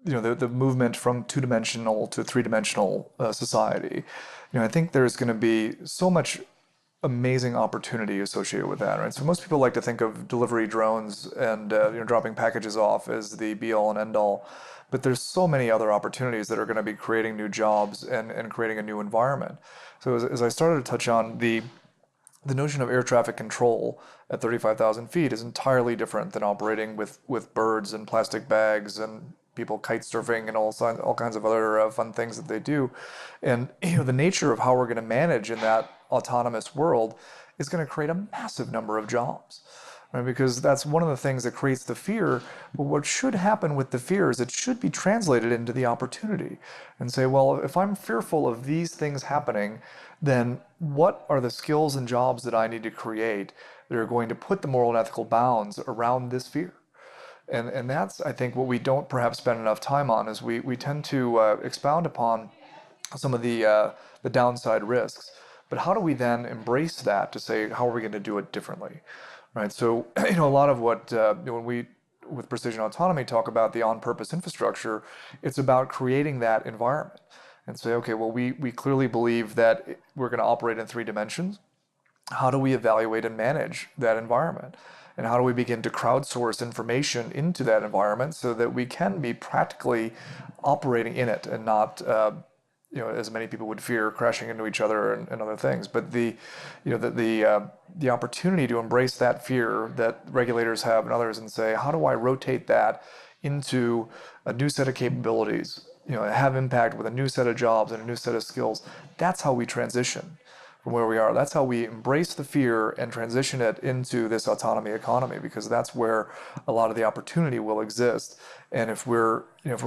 the movement from two-dimensional to three-dimensional society. I think there's going to be so much amazing opportunity associated with that, right? So most people like to think of delivery drones and dropping packages off as the be-all and end-all, but there's so many other opportunities that are going to be creating new jobs and creating a new environment. So as I started to touch on, the notion of air traffic control at 35,000 feet is entirely different than operating with birds and plastic bags and people kite surfing and all kinds of other fun things that they do. And the nature of how we're going to manage in that autonomous world is going to create a massive number of jobs. Right? Because that's one of the things that creates the fear. But what should happen with the fear is it should be translated into the opportunity and say, well, if I'm fearful of these things happening, then what are the skills and jobs that I need to create that are going to put the moral and ethical bounds around this fear? And that's, I think, what we don't perhaps spend enough time on is we tend to expound upon some of the downside risks. But how do we then embrace that to say, how are we going to do it differently? Right. So, a lot of what, when we, with precision autonomy, talk about the on-purpose infrastructure, it's about creating that environment and say, okay, well, we clearly believe that we're going to operate in three dimensions. How do we evaluate and manage that environment? And how do we begin to crowdsource information into that environment so that we can be practically operating in it and not, as many people would fear, crashing into each other and other things. But the opportunity to embrace that fear that regulators have and others and say, how do I rotate that into a new set of capabilities, have impact with a new set of jobs and a new set of skills? That's how we transition from where we are. That's how we embrace the fear and transition it into this autonomy economy, because that's where a lot of the opportunity will exist. And if we're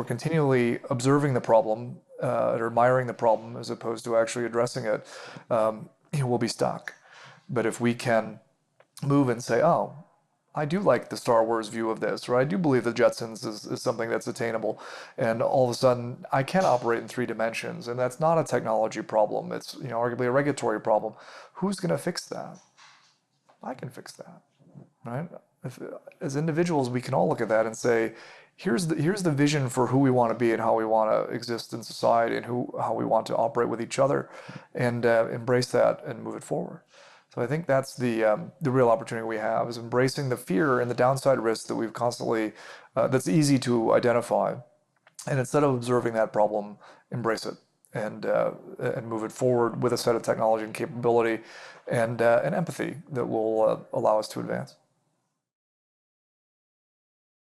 continually observing the problem or admiring the problem as opposed to actually addressing it, we'll be stuck. But if we can move and say, oh, I do like the Star Wars view of this, or I do believe the Jetsons is something that's attainable, and all of a sudden I can operate in three dimensions, and that's not a technology problem. It's arguably a regulatory problem. Who's going to fix that? I can fix that, right? As individuals, we can all look at that and say, here's the vision for who we want to be and how we want to exist in society and how we want to operate with each other, and embrace that and move it forward. So I think that's the real opportunity we have, is embracing the fear and the downside risks that we've constantly, that's easy to identify. And instead of observing that problem, embrace it and move it forward with a set of technology and capability and empathy that will allow us to advance.